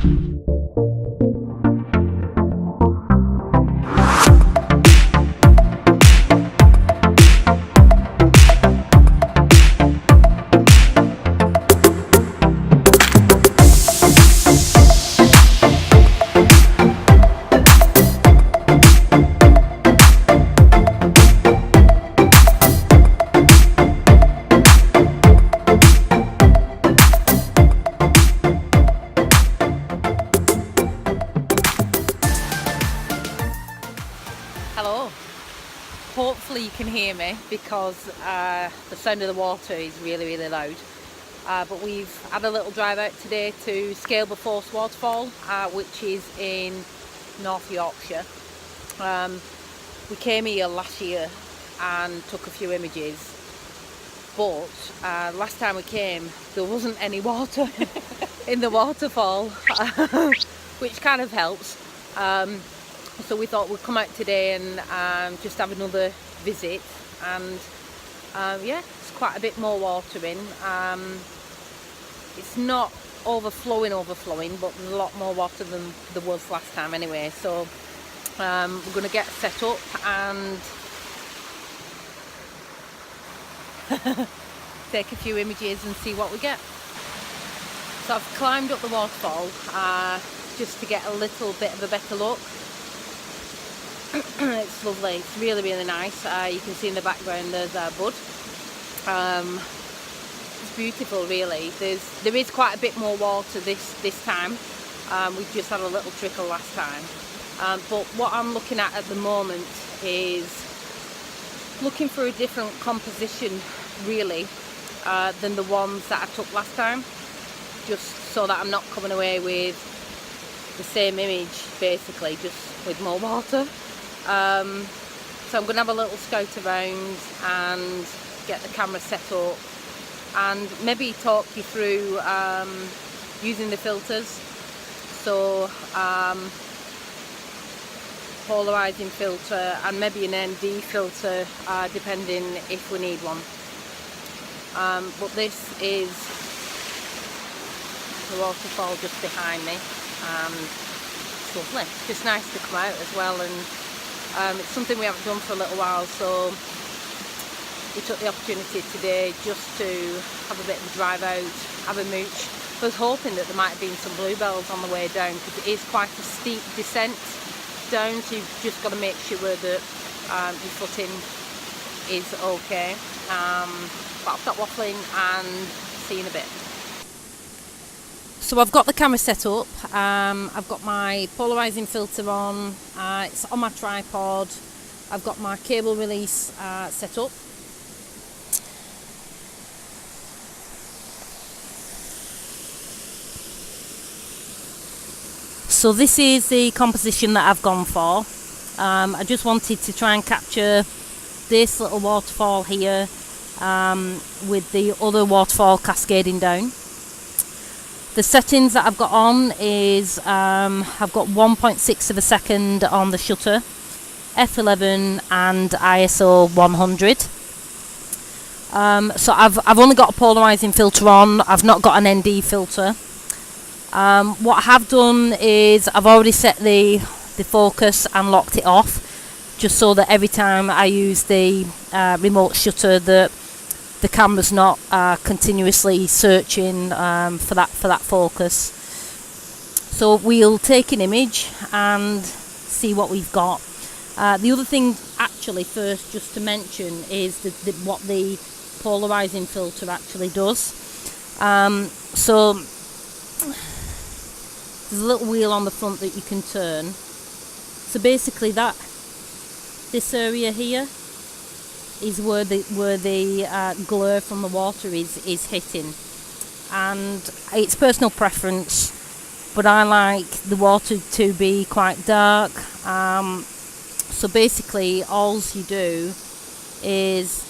Hello. Hopefully you can hear me because the sound of the water is really loud. But we've had a little drive out today to Scaleber Force Waterfall, which is in North Yorkshire. We came here last year and took a few images, but last time we came there wasn't any water in the waterfall, which kind of helps. So we thought we'd come out today and just have another visit, and yeah, it's quite a bit more water in. It's not overflowing, but there's a lot more water than there was last time anyway. So we're going to get set up and take a few images and see what we get. So I've climbed up the waterfall just to get a little bit of a better look. It's lovely, it's really nice. You can see in the background there's our bud. It's beautiful really. There is quite a bit more water this time. We've just had a little trickle last time. But what I'm looking at the moment is looking for a different composition really than the ones that I took last time, just so that I'm not coming away with the same image basically, just with more water. So I'm going to have a little scout around and get the camera set up and maybe talk you through using the filters. So polarizing filter and maybe an ND filter depending if we need one. But this is the waterfall just behind me, and it's lovely. It's just nice to come out as well, and it's something we haven't done for a little while, so we took the opportunity today just to have a bit of a drive out, have a mooch. I was hoping that there might have been some bluebells on the way down because it is quite a steep descent down, so you've just got to make sure that your footing is okay. But I'll stop waffling and see you in a bit. So I've got the camera set up, I've got my polarizing filter on, it's on my tripod, I've got my cable release set up. So this is the composition that I've gone for. I just wanted to try and capture this little waterfall here with the other waterfall cascading down. The settings that I've got on is I've got 1.6 of a second on the shutter, f11 and ISO 100. So I've only got a polarizing filter on, I've not got an ND filter. What I have done is I've already set the focus and locked it off, just so that every time I use the remote shutter that the camera's not continuously searching for that focus. So we'll take an image and see what we've got. The other thing actually first just to mention is what the polarizing filter actually does. So there's a little wheel on the front that you can turn. So basically this area here is where the glare from the water is hitting, and it's personal preference, but I like the water to be quite dark. So basically all you do is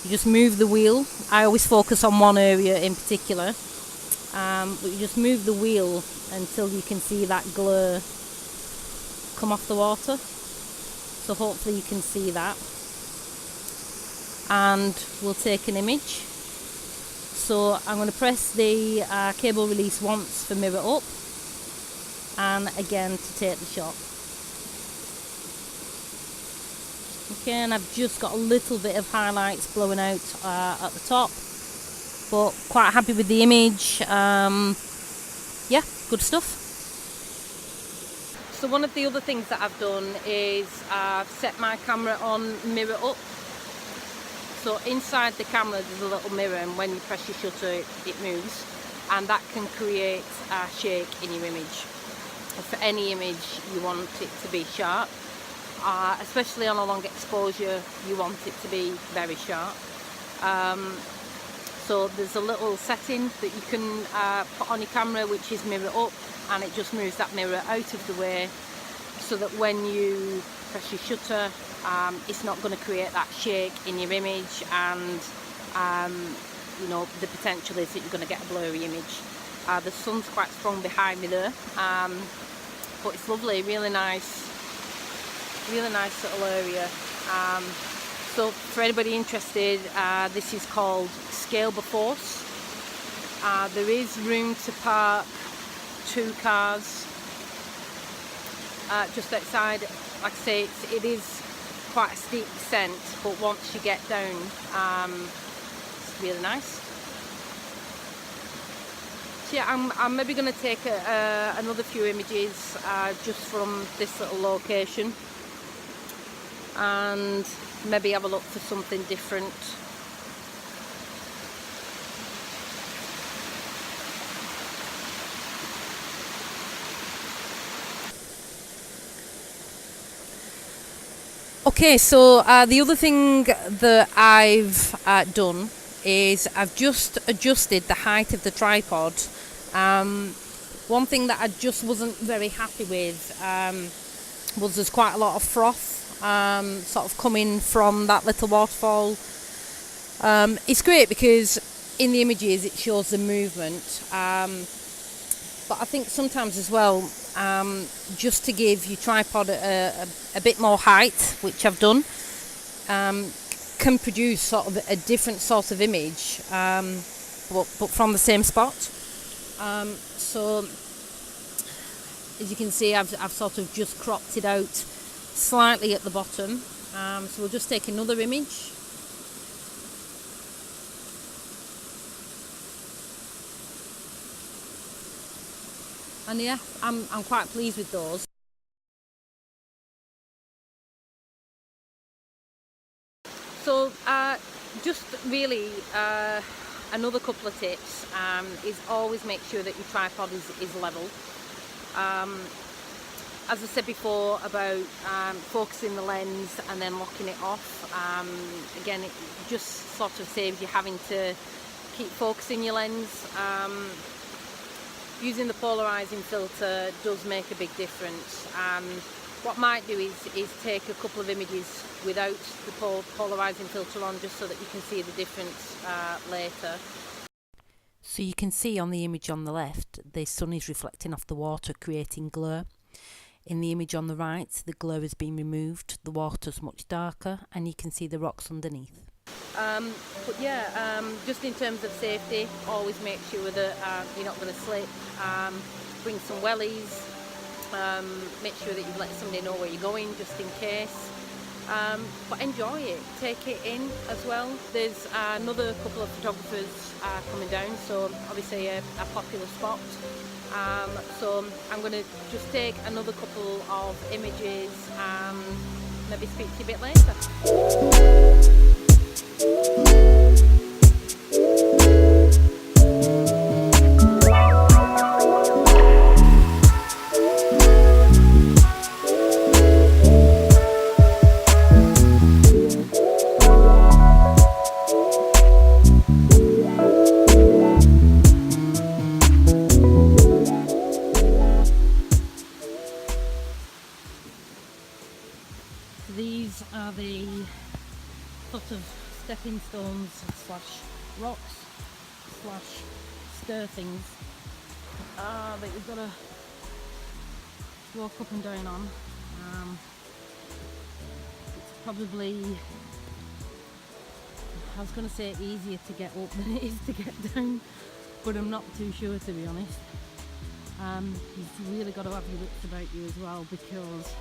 you just move the wheel. I always focus on one area in particular, but you just move the wheel until you can see that glare come off the water. So hopefully you can see that. And we'll take an image. So I'm going to press the cable release once for mirror up, and again to take the shot. Okay, and I've just got a little bit of highlights blowing out at the top, but quite happy with the image. Yeah, good stuff. So one of the other things that I've done is I've set my camera on mirror up. So inside the camera there's a little mirror, and when you press your shutter it moves, and that can create a shake in your image. For any image you want it to be sharp, especially on a long exposure you want it to be very sharp. So there's a little setting that you can put on your camera which is mirror up, and it just moves that mirror out of the way so that when you press your shutter it's not going to create that shake in your image, and you know, the potential is that you're going to get a blurry image. The sun's quite strong behind me there, but it's lovely, really nice little area. So for anybody interested, this is called Scaleber Force. There is room to park 2 cars just outside. Like I say, it is quite a steep descent, but once you get down, it's really nice. So yeah, I'm maybe going to take another few images just from this little location, and maybe have a look for something different. Okay, so the other thing that I've done is I've just adjusted the height of the tripod. One thing that I just wasn't very happy with was there's quite a lot of froth sort of coming from that little waterfall. It's great because in the images it shows the movement, but I think sometimes as well, just to give your tripod a bit more height, which I've done, can produce sort of a different sort of image, but from the same spot. So as you can see, I've sort of just cropped it out slightly at the bottom. So we'll just take another image. And yeah, I'm quite pleased with those. So just really another couple of tips is always make sure that your tripod is level. As I said before about focusing the lens and then locking it off, again it just sort of saves you having to keep focusing your lens. Using the polarizing filter does make a big difference. What I might do is take a couple of images without the polarizing filter on, just so that you can see the difference later. So you can see on the image on the left, the sun is reflecting off the water, creating glare. In the image on the right, the glare has been removed, the water's much darker, and you can see the rocks underneath. But yeah, just in terms of safety, always make sure that you're not going to slip. Bring some wellies, make sure that you've let somebody know where you're going just in case. But enjoy it, take it in as well. There's another couple of photographers coming down, so obviously a popular spot. So I'm going to just take another couple of images and maybe speak to you a bit later. These are the sort of stepping stones slash rocks slash stir things that you've got to walk up and down on. It's probably, I was going to say easier to get up than it is to get down, but I'm not too sure, to be honest. You've really got to have your wits about you as well, because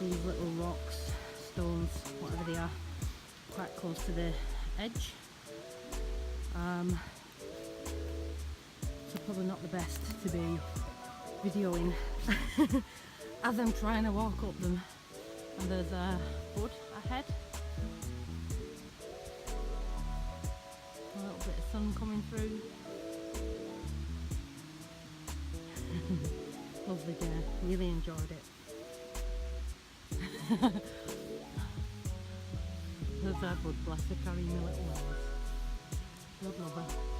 these little rocks, stones, whatever they are, quite close to the edge. So probably not the best to be videoing as I'm trying to walk up them. And there's a wood ahead. A little bit of sun coming through. Lovely day, really enjoyed it. There's our bud, bless her, carrying my little ones. Love her.